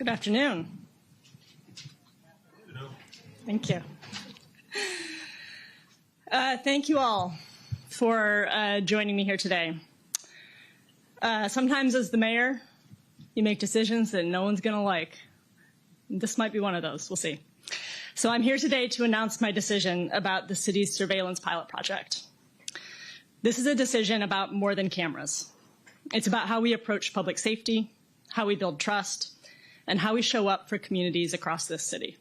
Good afternoon. Thank you. Thank you all for joining me here today. Sometimes as the mayor, you make decisions that no one's going to like. This might be one of those. We'll see. So I'm here today to announce my decision about the city's surveillance pilot project. This is a decision about more than cameras. It's about how we approach public safety, how we build trust, and how we show up for communities across this city.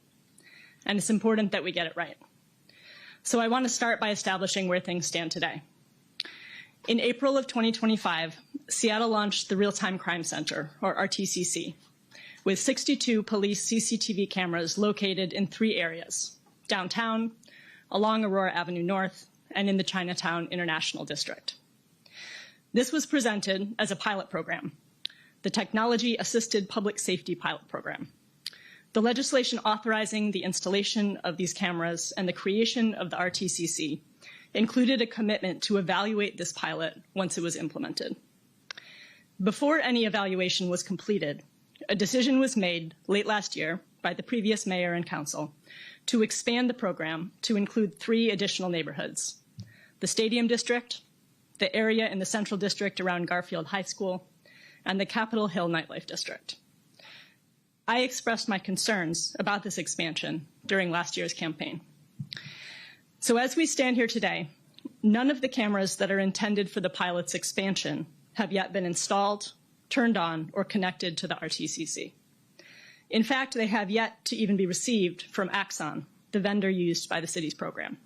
And it's important that we get it right. So I want to start by establishing where things stand today. In April of 2025, Seattle launched the Real-Time Crime Center, or RTCC, with 62 police CCTV cameras located in 3 areas: downtown, along Aurora Avenue North, and in the Chinatown International District. This was presented as a pilot program, the Technology Assisted Public Safety Pilot Program. The legislation authorizing the installation of these cameras and the creation of the RTCC included a commitment to evaluate this pilot once it was implemented. Before any evaluation was completed, a decision was made late last year by the previous mayor and council to expand the program to include 3 additional neighborhoods: the Stadium District, the area in the Central District around Garfield High School, and the Capitol Hill Nightlife District. I expressed my concerns about this expansion during last year's campaign. So as we stand here today, none of the cameras that are intended for the pilot's expansion have yet been installed, turned on, or connected to the RTCC. In fact, they have yet to even be received from Axon, the vendor used by the city's program.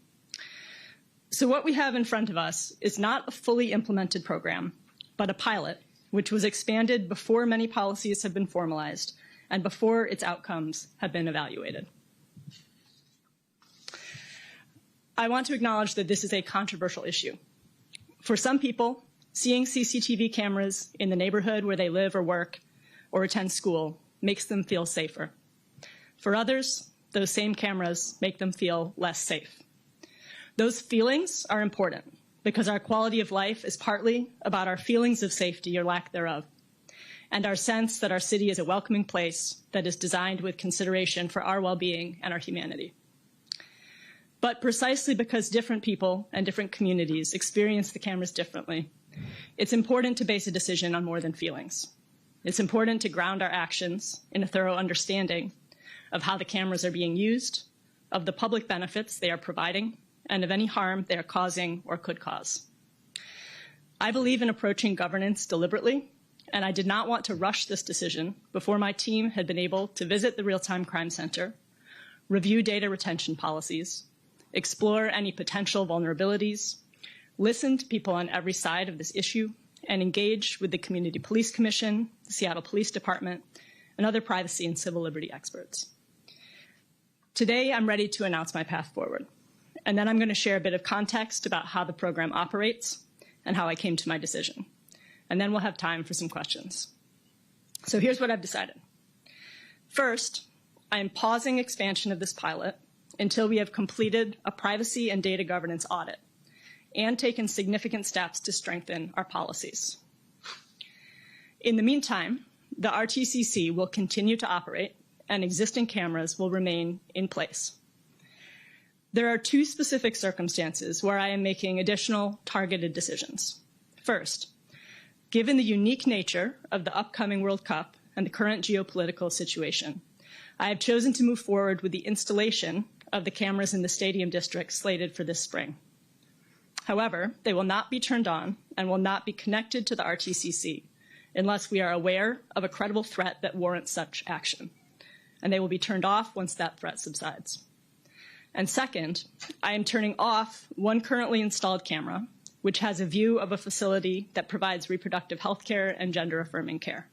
So what we have in front of us is not a fully implemented program, but a pilot, which was expanded before many policies have been formalized and before its outcomes have been evaluated. I want to acknowledge that this is a controversial issue. For some people, seeing CCTV cameras in the neighborhood where they live or work or attend school makes them feel safer. For others, those same cameras make them feel less safe. Those feelings are important because our quality of life is partly about our feelings of safety or lack thereof, and our sense that our city is a welcoming place that is designed with consideration for our well-being and our humanity. But precisely because different people and different communities experience the cameras differently, it's important to base a decision on more than feelings. It's important to ground our actions in a thorough understanding of how the cameras are being used, of the public benefits they are providing, and of any harm they are causing or could cause. I believe in approaching governance deliberately, and I did not want to rush this decision before my team had been able to visit the Real-Time Crime Center, review data retention policies, explore any potential vulnerabilities, listen to people on every side of this issue, and engage with the Community Police Commission, the Seattle Police Department, and other privacy and civil liberty experts. Today, I'm ready to announce my path forward, and then I'm going to share a bit of context about how the program operates and how I came to my decision. And then we'll have time for some questions. So here's what I've decided. First, I am pausing expansion of this pilot until we have completed a privacy and data governance audit and taken significant steps to strengthen our policies. In the meantime, the RTCC will continue to operate and existing cameras will remain in place. There are 2 specific circumstances where I am making additional targeted decisions. First, given the unique nature of the upcoming World Cup and the current geopolitical situation, I have chosen to move forward with the installation of the cameras in the Stadium District slated for this spring. However, they will not be turned on and will not be connected to the RTCC unless we are aware of a credible threat that warrants such action, and they will be turned off once that threat subsides. And second, I am turning off one currently installed camera, which has a view of a facility that provides reproductive health care and gender-affirming care.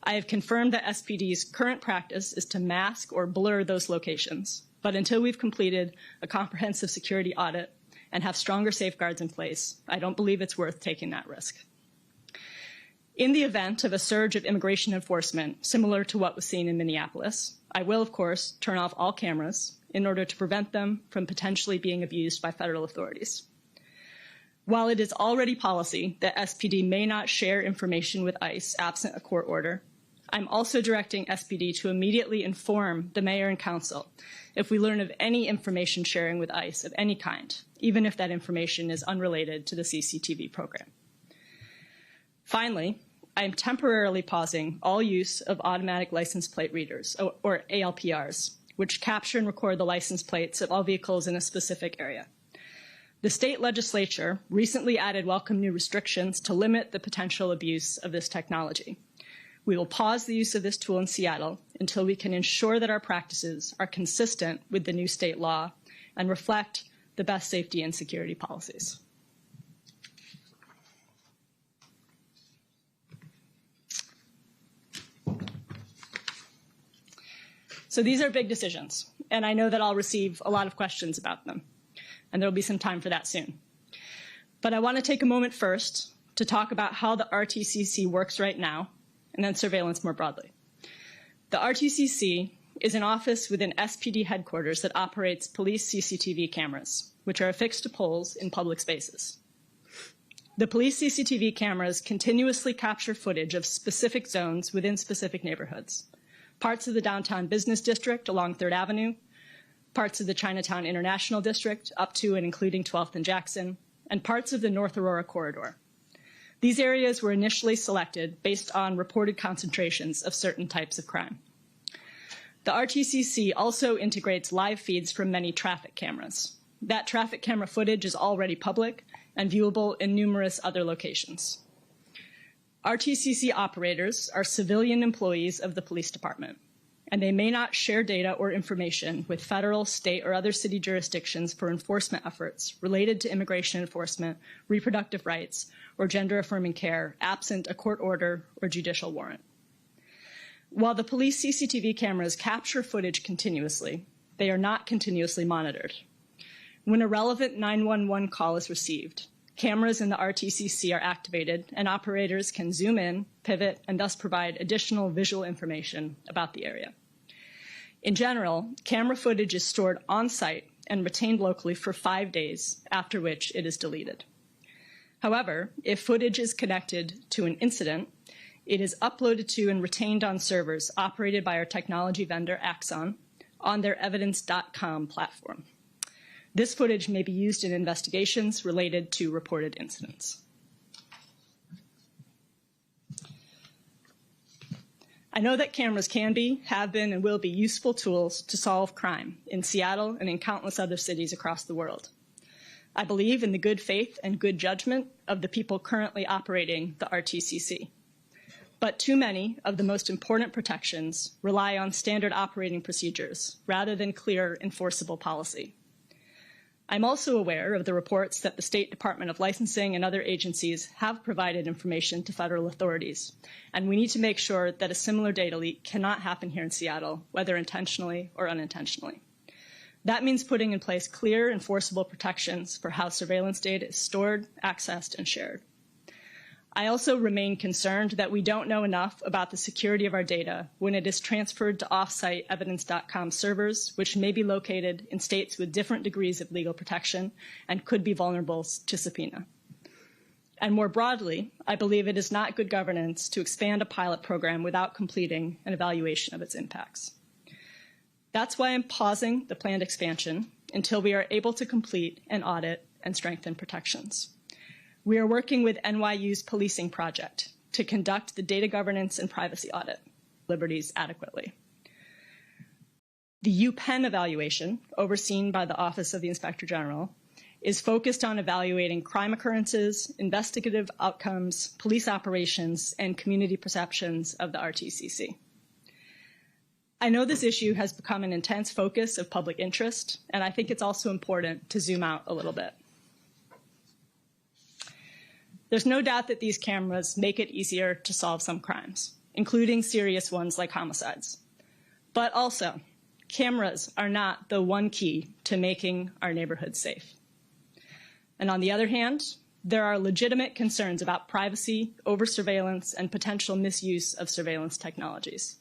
I have confirmed that SPD's current practice is to mask or blur those locations, but until we've completed a comprehensive security audit and have stronger safeguards in place, I don't believe it's worth taking that risk. In the event of a surge of immigration enforcement similar to what was seen in Minneapolis, I will, of course, turn off all cameras in order to prevent them from potentially being abused by federal authorities. While it is already policy that SPD may not share information with ICE absent a court order, I'm also directing SPD to immediately inform the mayor and council if we learn of any information sharing with ICE of any kind, even if that information is unrelated to the CCTV program. Finally, I am temporarily pausing all use of automatic license plate readers, or ALPRs, which capture and record the license plates of all vehicles in a specific area. The state legislature recently added welcome new restrictions to limit the potential abuse of this technology. We will pause the use of this tool in Seattle until we can ensure that our practices are consistent with the new state law and reflect the best safety and security policies. So these are big decisions, and I know that I'll receive a lot of questions about them, and there'll be some time for that soon. But I want to take a moment first to talk about how the RTCC works right now, and then surveillance more broadly. The RTCC is an office within SPD headquarters that operates police CCTV cameras, which are affixed to poles in public spaces. The police CCTV cameras continuously capture footage of specific zones within specific neighborhoods, parts of the downtown business district along 3rd Avenue, parts of the Chinatown International District up to and including 12th and Jackson, and parts of the North Aurora corridor. These areas were initially selected based on reported concentrations of certain types of crime. The RTCC also integrates live feeds from many traffic cameras. That traffic camera footage is already public and viewable in numerous other locations. RTCC operators are civilian employees of the police department, and they may not share data or information with federal, state, or other city jurisdictions for enforcement efforts related to immigration enforcement, reproductive rights, or gender-affirming care, absent a court order or judicial warrant. While the police CCTV cameras capture footage continuously, they are not continuously monitored. When a relevant 911 call is received, cameras in the RTCC are activated and operators can zoom in, pivot, and thus provide additional visual information about the area. In general, camera footage is stored on-site and retained locally for 5 days, after which it is deleted. However, if footage is connected to an incident, it is uploaded to and retained on servers operated by our technology vendor, Axon, on their evidence.com platform. This footage may be used in investigations related to reported incidents. I know that cameras can be, have been, and will be useful tools to solve crime in Seattle and in countless other cities across the world. I believe in the good faith and good judgment of the people currently operating the RTCC. But too many of the most important protections rely on standard operating procedures rather than clear enforceable policy. I'm also aware of the reports that the State Department of Licensing and other agencies have provided information to federal authorities, and we need to make sure that a similar data leak cannot happen here in Seattle, whether intentionally or unintentionally. That means putting in place clear, enforceable protections for how surveillance data is stored, accessed, and shared. I also remain concerned that we don't know enough about the security of our data when it is transferred to off-site evidence.com servers, which may be located in states with different degrees of legal protection and could be vulnerable to subpoena. And more broadly, I believe it is not good governance to expand a pilot program without completing an evaluation of its impacts. That's why I'm pausing the planned expansion until we are able to complete an audit and strengthen protections. We are working with NYU's policing project to conduct the data governance and privacy audit liberties adequately. The UPenn evaluation, overseen by the Office of the Inspector General, is focused on evaluating crime occurrences, investigative outcomes, police operations, and community perceptions of the RTCC. I know this issue has become an intense focus of public interest, and I think it's also important to zoom out a little bit. There's no doubt that these cameras make it easier to solve some crimes, including serious ones like homicides. But also, cameras are not the one key to making our neighborhoods safe. And on the other hand, there are legitimate concerns about privacy, over-surveillance, and potential misuse of surveillance technologies.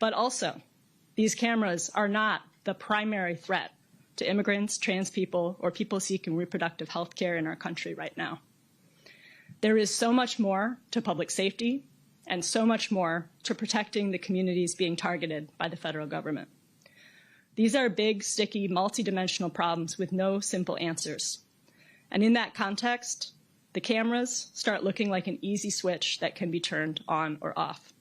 But also, these cameras are not the primary threat to immigrants, trans people, or people seeking reproductive health care in our country right now. There is so much more to public safety, and so much more to protecting the communities being targeted by the federal government. These are big, sticky, multidimensional problems with no simple answers. And in that context, the cameras start looking like an easy switch that can be turned on or off.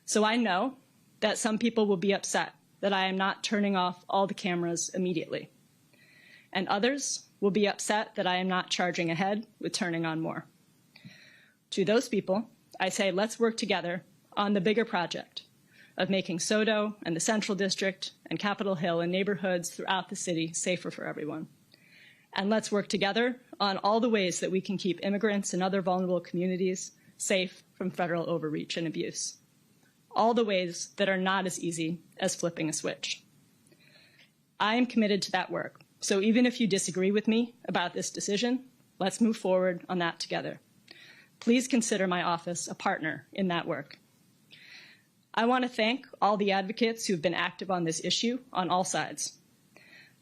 So I know that some people will be upset that I am not turning off all the cameras immediately. And others will be upset that I am not charging ahead with turning on more. To those people, I say, let's work together on the bigger project of making SoDo and the Central District and Capitol Hill and neighborhoods throughout the city safer for everyone. And let's work together on all the ways that we can keep immigrants and other vulnerable communities safe from federal overreach and abuse. All the ways that are not as easy as flipping a switch. I am committed to that work. So even if you disagree with me about this decision, let's move forward on that together. Please consider my office a partner in that work. I want to thank all the advocates who have been active on this issue on all sides.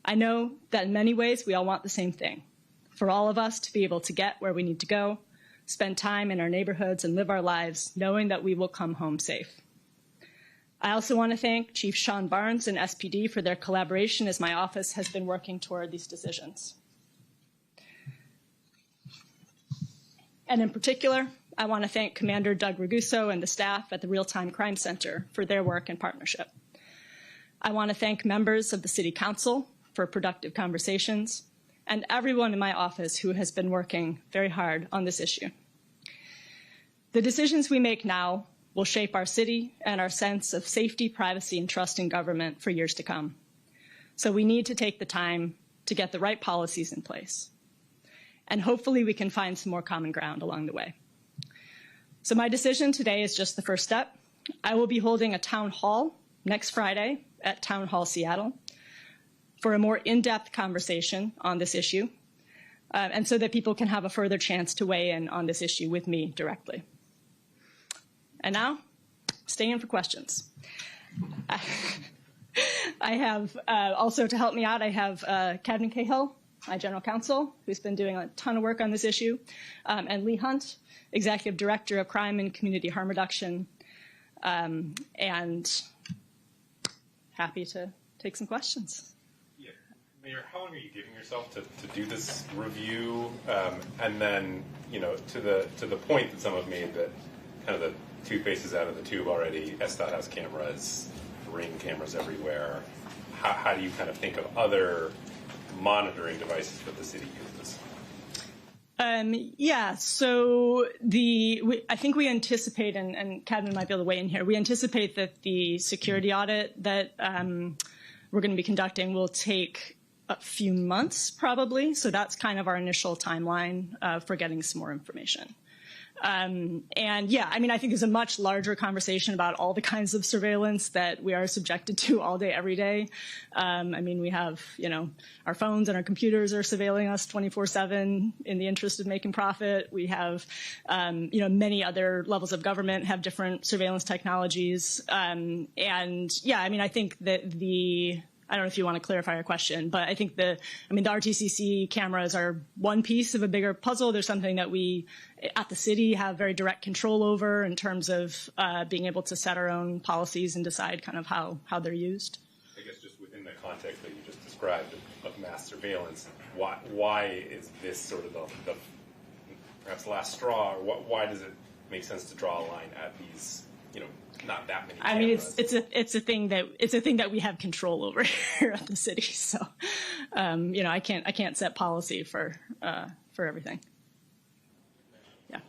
I know that in many ways we all want the same thing, for all of us to be able to get where we need to go, spend time in our neighborhoods, and live our lives knowing that we will come home safe. I also want to thank Chief Sean Barnes and SPD for their collaboration as my office has been working toward these decisions. And in particular, I want to thank Commander Doug Raguso and the staff at the Real-Time Crime Center for their work and partnership. I want to thank members of the City Council for productive conversations and everyone in my office who has been working very hard on this issue. The decisions we make now will shape our city and our sense of safety, privacy, and trust in government for years to come. So we need to take the time to get the right policies in place. And hopefully we can find some more common ground along the way. So my decision today is just the first step. I will be holding a town hall next Friday at Town Hall Seattle for a more in-depth conversation on this issue, and so that people can have a further chance to weigh in on this issue with me directly. And now, stay in for questions. I have also to help me out, I have Cadman Cahill, my general counsel, who's been doing a ton of work on this issue, and Lee Hunt, executive director of crime and community harm reduction, and happy to take some questions. Yeah. Mayor, how long are you giving yourself to do this review? And then, you know, to the point that some have made that kind of the toothpaste is out of the tube already, SDOT has cameras, Ring cameras everywhere. How do you kind of think of other monitoring devices that the city uses? Yeah, so I think we anticipate, and Cadman might be able to weigh in here, we anticipate that the security audit that we're going to be conducting will take a few months probably. So that's kind of our initial timeline for getting some more information. And yeah, I mean, I think there's a much larger conversation about all the kinds of surveillance that we are subjected to all day, every day. I mean, we have, you know, our phones and our computers are surveilling us 24/7 in the interest of making profit. We have, you know, many other levels of government have different surveillance technologies. And yeah, I mean, I think that I don't know if you want to clarify your question, but I think the RTCC cameras are one piece of a bigger puzzle. There's something that we at the city have very direct control over in terms of being able to set our own policies and decide kind of how they're used. I guess just within the context that you just described of mass surveillance, why is this sort of the perhaps the last straw? Or why does it make sense to draw a line at these, you know, not that many cameras? I mean, it's a thing that we have control over here at the city. So, you know, I can't set policy for everything. Yeah.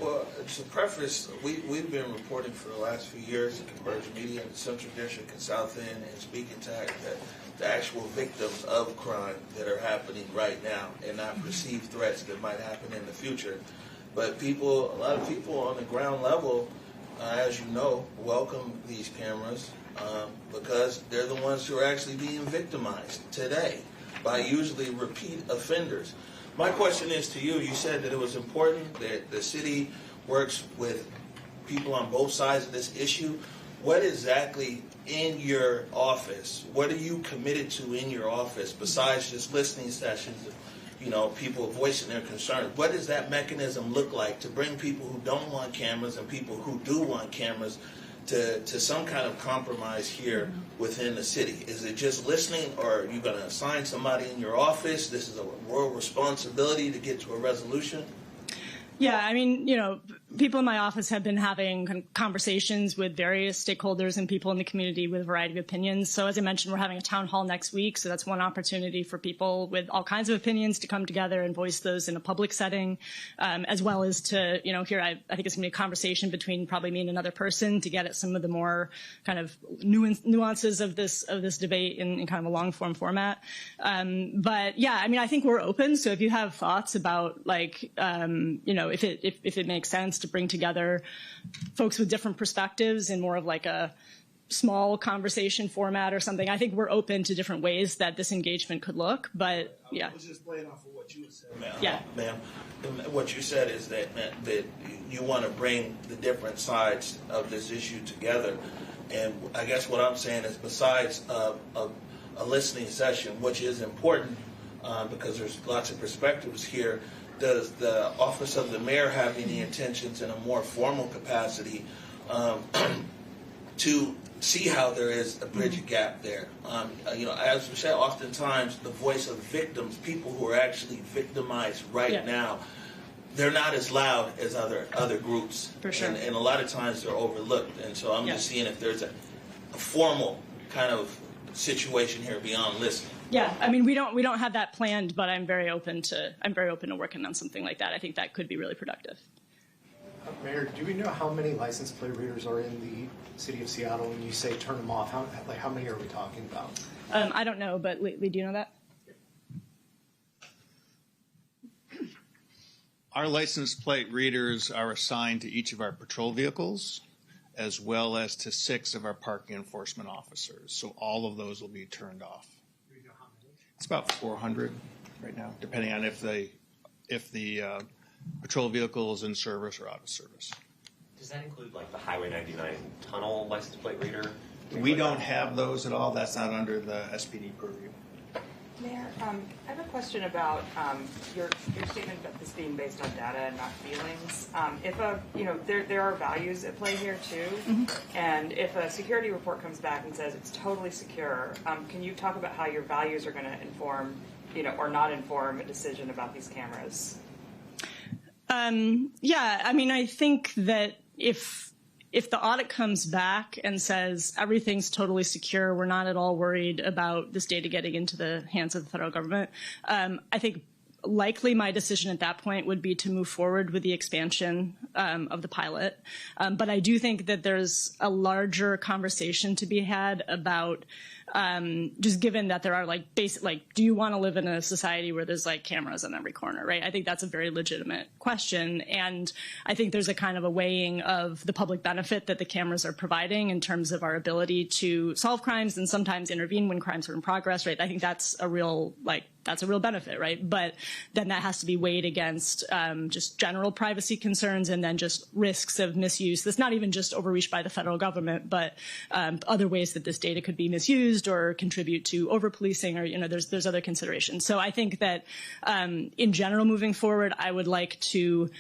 Well, to preface, we've been reporting for the last few years in Convergent Media, in the Central District, and South End, and Speaking Tech, that the actual victims of crime that are happening right now, and not perceived threats that might happen in the future. But a lot of people on the ground level, as you know, welcome these cameras because they're the ones who are actually being victimized today by usually repeat offenders. My question is to you. You said that it was important that the city works with people on both sides of this issue. What exactly in your office, what are you committed to in your office besides just listening sessions, people voicing their concerns. What does that mechanism look like to bring people who don't want cameras and people who do want cameras to some kind of compromise here within the city? Is it just listening, or are you going to assign somebody in your office? This is a royal responsibility to get to a resolution? Yeah, I mean, people in my office have been having conversations with various stakeholders and people in the community with a variety of opinions. So as I mentioned, we're having a town hall next week. So that's one opportunity for people with all kinds of opinions to come together and voice those in a public setting, as well as to, here, I think it's going to be a conversation between probably me and another person to get at some of the more kind of nuances of this debate in kind of a long form format. But yeah, I mean, I think we're open. So if you have thoughts about if it makes sense to bring together folks with different perspectives in more of like a small conversation format or something, I think we're open to different ways that this engagement could look. But yeah, I was just playing off of what you said. Ma'am, what you said is that you want to bring the different sides of this issue together. And I guess what I'm saying is, besides a listening session, which is important because there's lots of perspectives here, does the office of the mayor have any intentions in a more formal capacity to see how there is a bridge gap there? As we said, oftentimes the voice of victims, people who are actually victimized right now, they're not as loud as other groups. For sure. And a lot of times they're overlooked. And so I'm just seeing if there's a formal kind of situation here beyond listening. Yeah, I mean, we don't have that planned, but I'm very open to working on something like that. I think that could be really productive. Mayor, do we know how many license plate readers are in the city of Seattle? When you say turn them off, how many are we talking about? I don't know, but Lee, do you know that? Our license plate readers are assigned to each of our patrol vehicles, as well as to 6 of our parking enforcement officers. So all of those will be turned off. Do we know how many? It's about 400 right now, depending on if the patrol vehicle is in service or out of service. Does that include like the Highway 99 tunnel license plate reader? We don't have those at all. That's not under the SPD purview. Mayor, I have a question about your statement about this being based on data and not feelings. There are values at play here too, and if a security report comes back and says it's totally secure, can you talk about how your values are going to inform, or not inform a decision about these cameras? Yeah, I mean, I think that if the audit comes back and says everything's totally secure, we're not at all worried about this data getting into the hands of the federal government, I think likely my decision at that point would be to move forward with the expansion of the pilot. But I do think that there's a larger conversation to be had about just given that there are do you want to live in a society where there's cameras on every corner, right? I think that's a very legitimate question. And I think there's a kind of a weighing of the public benefit that the cameras are providing in terms of our ability to solve crimes and sometimes intervene when crimes are in progress, right? I think that's a real benefit, right? But then that has to be weighed against just general privacy concerns and then just risks of misuse. That's not even just overreach by the federal government, but other ways that this data could be misused or contribute to over-policing, or there's other considerations. So I think that in general, moving forward, I would like to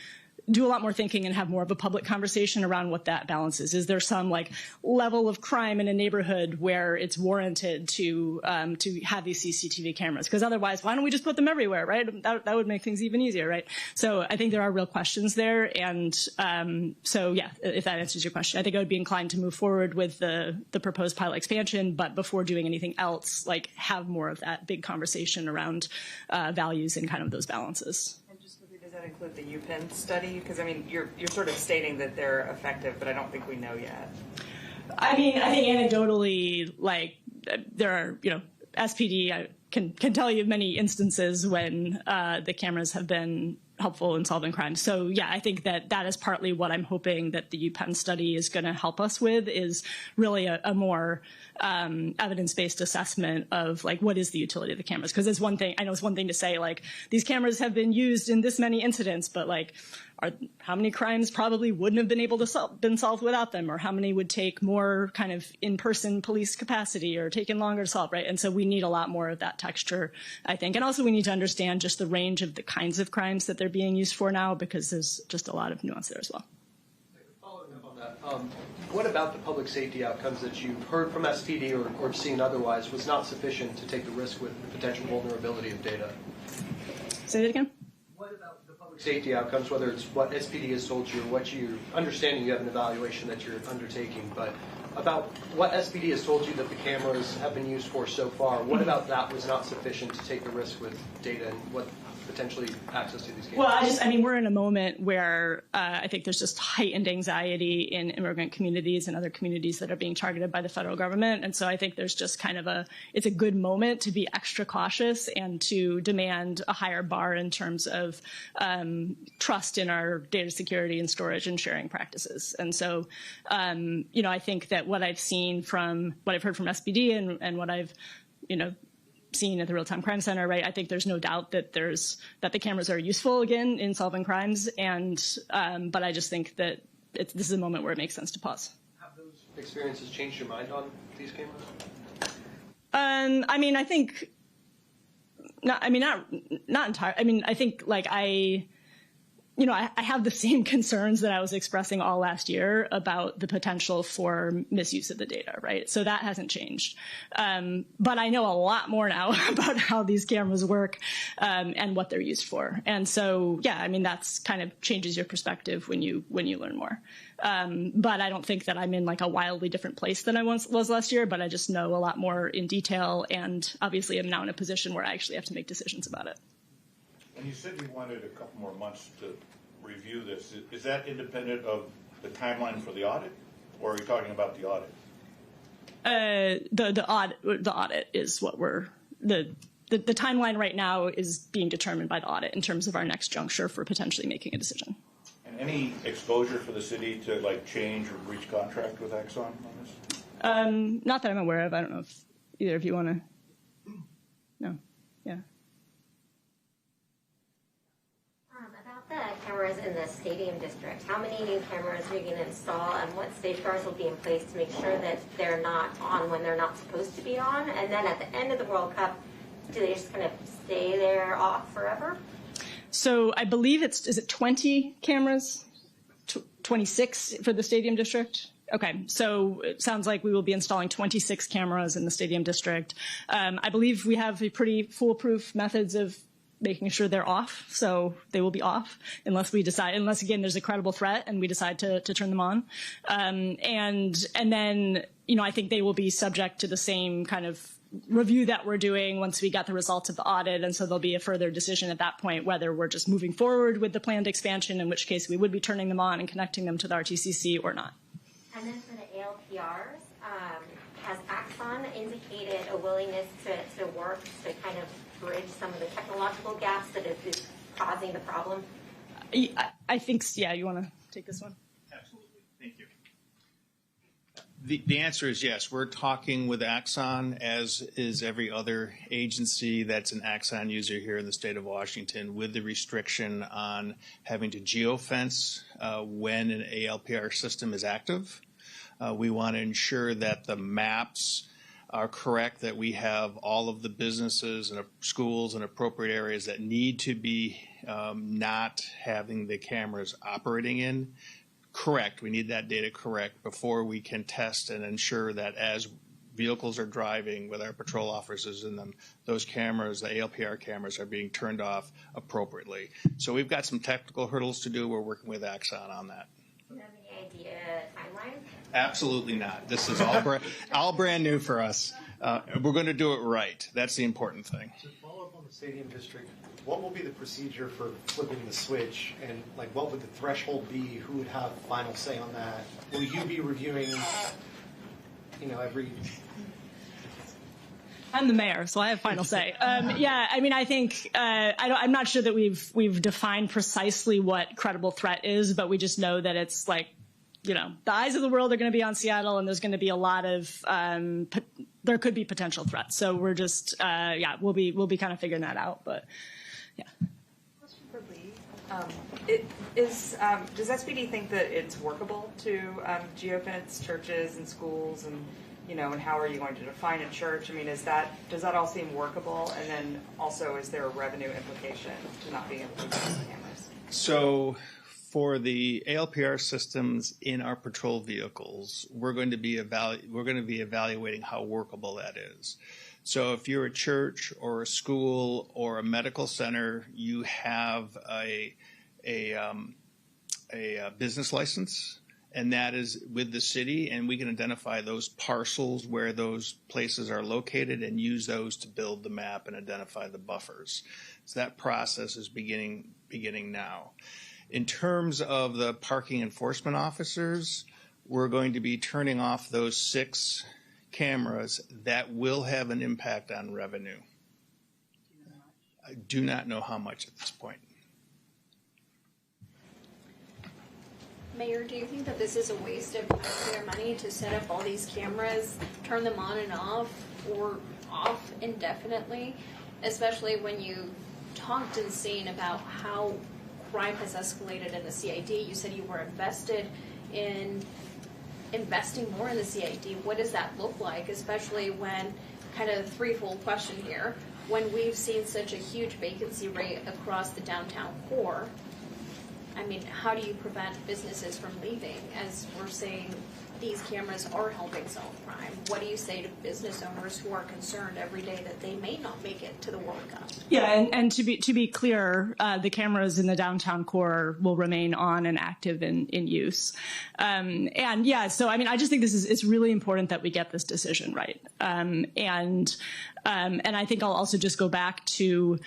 do a lot more thinking and have more of a public conversation around what that balance is. Is there some level of crime in a neighborhood where it's warranted to have these CCTV cameras? Because otherwise, why don't we just put them everywhere, right? That would make things even easier, right? So I think there are real questions there. And so, yeah, if that answers your question, I think I would be inclined to move forward with the proposed pilot expansion, but before doing anything else, have more of that big conversation around values and kind of those balances. Does that include the UPenn study? Because I mean, you're sort of stating that they're effective, but I don't think we know yet. I mean, I think anecdotally, there are, SPD I can tell you many instances when the cameras have been helpful in solving crimes. So yeah, I think that is partly what I'm hoping that the UPenn study is going to help us with, is really a more evidence-based assessment of what is the utility of the cameras. Because it's one thing, I know it's one thing to say these cameras have been used in this many incidents, but how many crimes probably wouldn't have been able to been solved without them, or how many would take more kind of in-person police capacity or taken longer to solve, right? And so we need a lot more of that texture, I think. And also we need to understand just the range of the kinds of crimes that they're being used for now, because there's just a lot of nuance there as well. Following up on that, what about the public safety outcomes that you've heard from SPD or seen otherwise was not sufficient to take the risk with the potential vulnerability of data? Say that again? What about the public safety outcomes, whether it's what SPD has told you or what you understanding you have an evaluation that you're undertaking, but about what SPD has told you that the cameras have been used for so far, what about that was not sufficient to take the risk with data and what potentially access to these cameras? Well, I mean, we're in a moment where I think there's just heightened anxiety in immigrant communities and other communities that are being targeted by the federal government. And so I think there's just kind of it's a good moment to be extra cautious and to demand a higher bar in terms of trust in our data security and storage and sharing practices. And so, I think that what I've seen from what I've heard from SPD and what I've, seen at the Real-Time Crime Center, right? I think there's no doubt that the cameras are useful again in solving crimes, but I just think that this is a moment where it makes sense to pause. Have those experiences changed your mind on these cameras? I mean, I think not entirely. I mean, I think I have the same concerns that I was expressing all last year about the potential for misuse of the data, right? So that hasn't changed. But I know a lot more now about how these cameras work and what they're used for. And so, yeah, I mean, that's kind of changes your perspective when you learn more. But I don't think that I'm in like a wildly different place than I was last year, but I just know a lot more in detail, and obviously I'm now in a position where I actually have to make decisions about it. And you said you wanted a couple more months to review this. Is that independent of the timeline for the audit, or are you talking about the audit? The audit is what the timeline right now is being determined by the audit in terms of our next juncture for potentially making a decision. And any exposure for the city to like change or breach contract with Axon on this? Not that I'm aware of. I don't know if either of you want to. No. Yeah. About the cameras in the stadium district, how many new cameras are you going to install, and what safeguards will be in place to make sure that they're not on when they're not supposed to be on? And then at the end of the World Cup, do they just kind of stay there off forever? So I believe is it 20 cameras? 26 for the stadium district? Okay, so it sounds like we will be installing 26 cameras in the stadium district. I believe we have a pretty foolproof methods of making sure they're off, so they will be off unless again there's a credible threat and we decide to turn them on. And then I think they will be subject to the same kind of review that we're doing once we get the results of the audit, and so there'll be a further decision at that point whether we're just moving forward with the planned expansion, in which case we would be turning them on and connecting them to the RTCC, or not. And then for the ALPRs, has Axon indicated a willingness to work to kind of bridge some of the technological gaps that is causing the problem? I think, yeah, you want to take this one? Absolutely. Thank you. The answer is yes. We're talking with Axon, as is every other agency that's an Axon user here in the state of Washington, with the restriction on having to geofence when an ALPR system is active. We want to ensure that the maps are correct, that we have all of the businesses and schools and appropriate areas that need to be not having the cameras operating in correct. We need that data correct before we can test and ensure that as vehicles are driving with our patrol officers in them, those cameras, the ALPR cameras, are being turned off appropriately. So we've got some technical hurdles to do. We're working with Axon on that. Do you have any idea timeline? Absolutely not. This is all brand new for us. We're going to do it right. That's the important thing. To follow up on the stadium district, what will be the procedure for flipping the switch, and what would the threshold be? Who would have final say on that? Will you be reviewing, every? I'm the mayor, so I have final say. Yeah, I mean, I think I'm not sure that we've defined precisely what credible threat is, but we just know that it's the eyes of the world are going to be on Seattle, and there's going to be a lot of there could be potential threats. So we're just we'll be kind of figuring that out. But yeah. Question for Lee. Does SPD think that it's workable to geofence churches and schools, and and how are you going to define a church? I mean, does that all seem workable? And then also, is there a revenue implication to not being able to use the cameras? So, for the ALPR systems in our patrol vehicles, we're going to be evaluating how workable that is. So if you're a church or a school or a medical center, you have a business license, and that is with the city, and we can identify those parcels where those places are located and use those to build the map and identify the buffers. So that process is beginning now. In terms of the parking enforcement officers, we're going to be turning off those 6 cameras. That will have an impact on revenue. I do not know how much at this point. Mayor, do you think that this is a waste of taxpayer money to set up all these cameras, turn them on and off, or off indefinitely, especially when you talked and seen about how crime has escalated in the CID? You said you were investing more in the CID. What does that look like, especially when, kind of threefold question here, when we've seen such a huge vacancy rate across the downtown core? I mean, how do you prevent businesses from leaving, as we're saying these cameras are helping solve crime? What do you say to business owners who are concerned every day that they may not make it to the World Cup? Yeah, and to be clear, the cameras in the downtown core will remain on and active in use. And yeah, so I mean, I just think it's really important that we get this decision right. And I think I'll also just go back to,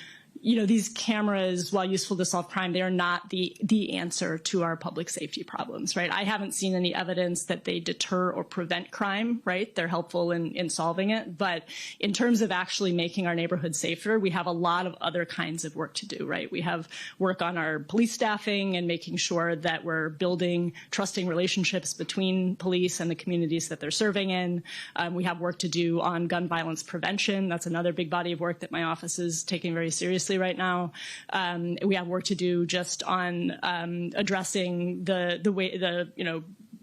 these cameras, while useful to solve crime, they are not the answer to our public safety problems, right? I haven't seen any evidence that they deter or prevent crime, right? They're helpful in solving it. But in terms of actually making our neighborhood safer, we have a lot of other kinds of work to do, right? We have work on our police staffing and making sure that we're building trusting relationships between police and the communities that they're serving in. We have work to do on gun violence prevention. That's another big body of work that my office is taking very seriously right now. We have work to do just on addressing the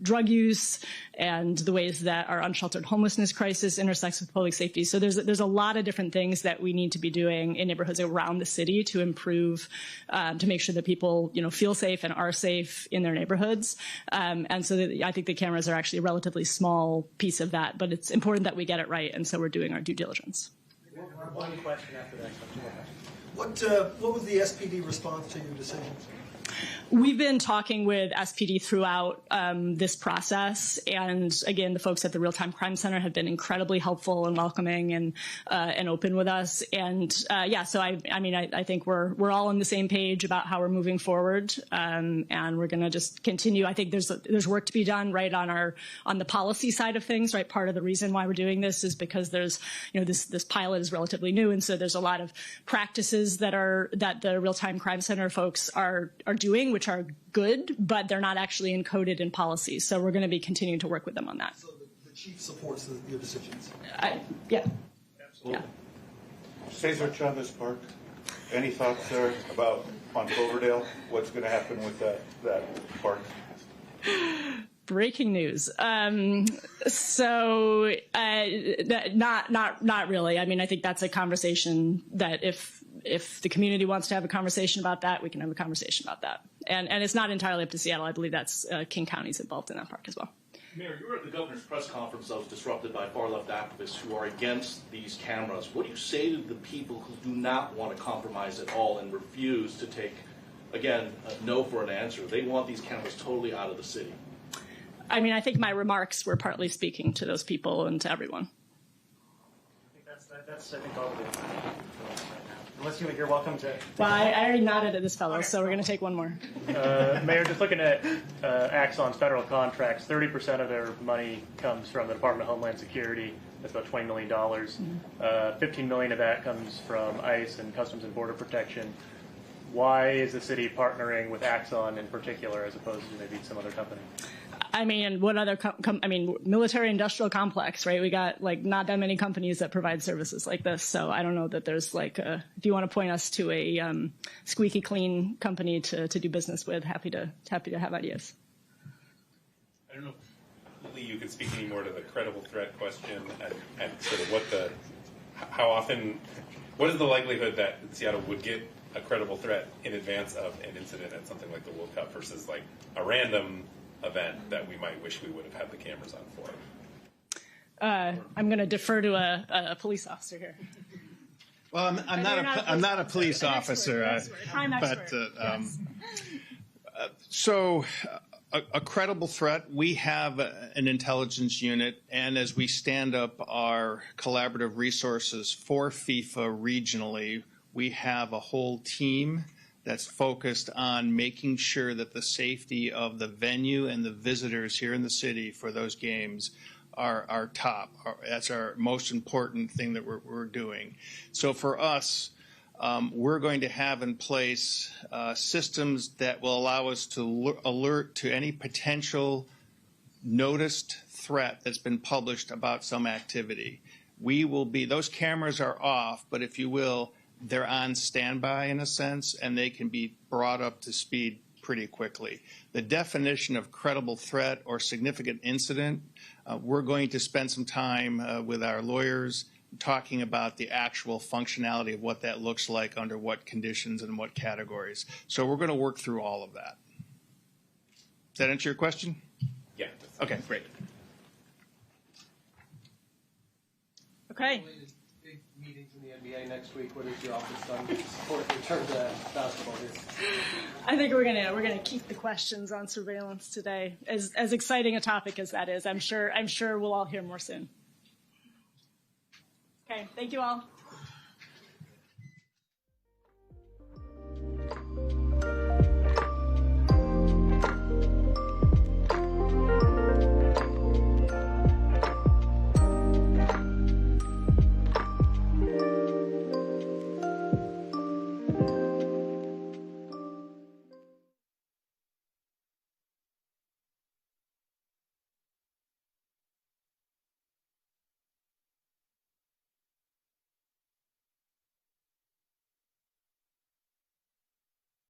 drug use and the ways that our unsheltered homelessness crisis intersects with public safety. So there's a lot of different things that we need to be doing in neighborhoods around the city to improve, to make sure that people feel safe and are safe in their neighborhoods. And so I think the cameras are actually a relatively small piece of that, but it's important that we get it right. And so we're doing our due diligence. One question after that. What was the SPD response to your decisions? We've been talking with SPD throughout this process, and again, the folks at the Real Time Crime Center have been incredibly helpful and welcoming and open with us. And so I think we're all on the same page about how we're moving forward, and we're going to just continue. I think there's work to be done right on the policy side of things. Right, part of the reason why we're doing this is because there's this pilot is relatively new, and so there's a lot of practices that the Real Time Crime Center folks are doing, which are good, but they're not actually encoded in policy. So we're going to be continuing to work with them on that. So the chief supports your decisions? Yeah. Absolutely. Yeah. Cesar Chavez Park, any thoughts there about on Cloverdale? What's going to happen with that park? Breaking news. So not really. I mean, I think that's a conversation that if the community wants to have a conversation about that, we can have a conversation about that. And it's not entirely up to Seattle. I believe that's King County's involved in that park as well. Mayor, you were at the governor's press conference that was disrupted by far-left activists who are against these cameras. What do you say to the people who do not want to compromise at all and refuse to take, again, a no for an answer? They want these cameras totally out of the city. I mean, I think my remarks were partly speaking to those people and to everyone. I think that's all of it. Unless you're welcome to. Well, I already nodded at this fellow, so we're going to take one more. Mayor, just looking at Axon's federal contracts, 30% of their money comes from the Department of Homeland Security. That's about $20 million. $15 million of that comes from ICE and Customs and Border Protection. why is the city partnering with Axon in particular as opposed to maybe some other company? I mean, what other, military industrial complex, right? We got like not that many companies that provide services like this. So I don't know that there's like, if you want to point us to a squeaky clean company to do business with, happy to have ideas. I don't know, Lee, you could speak any more to the credible threat question and sort of what is the likelihood that Seattle would get a credible threat in advance of an incident at something like the World Cup versus like a random event that we might wish we would have had the cameras on for? I'm going to defer to a police officer here. Well, I'm not a police officer, Crime but expert. Yes. So a credible threat. We have an intelligence unit, and as we stand up our collaborative resources for FIFA regionally, we have a whole team that's focused on making sure that the safety of the venue and the visitors here in the city for those games are top. That's our most important thing that we're doing. So for us, we're going to have in place systems that will allow us to alert to any potential noticed threat that's been published about some activity. Those cameras are off, but if you will, they're on standby in a sense, and they can be brought up to speed pretty quickly. The definition of credible threat or significant incident, we're going to spend some time with our lawyers talking about the actual functionality of what that looks like under what conditions and what categories. So we're going to work through all of that. Does that answer your question? Yeah. Okay, great. Okay. Big meetings in the NBA next week. What has your office done to support the return to basketball here? I think we're gonna keep the questions on surveillance today. As exciting a topic as that is, I'm sure we'll all hear more soon. Okay, thank you all.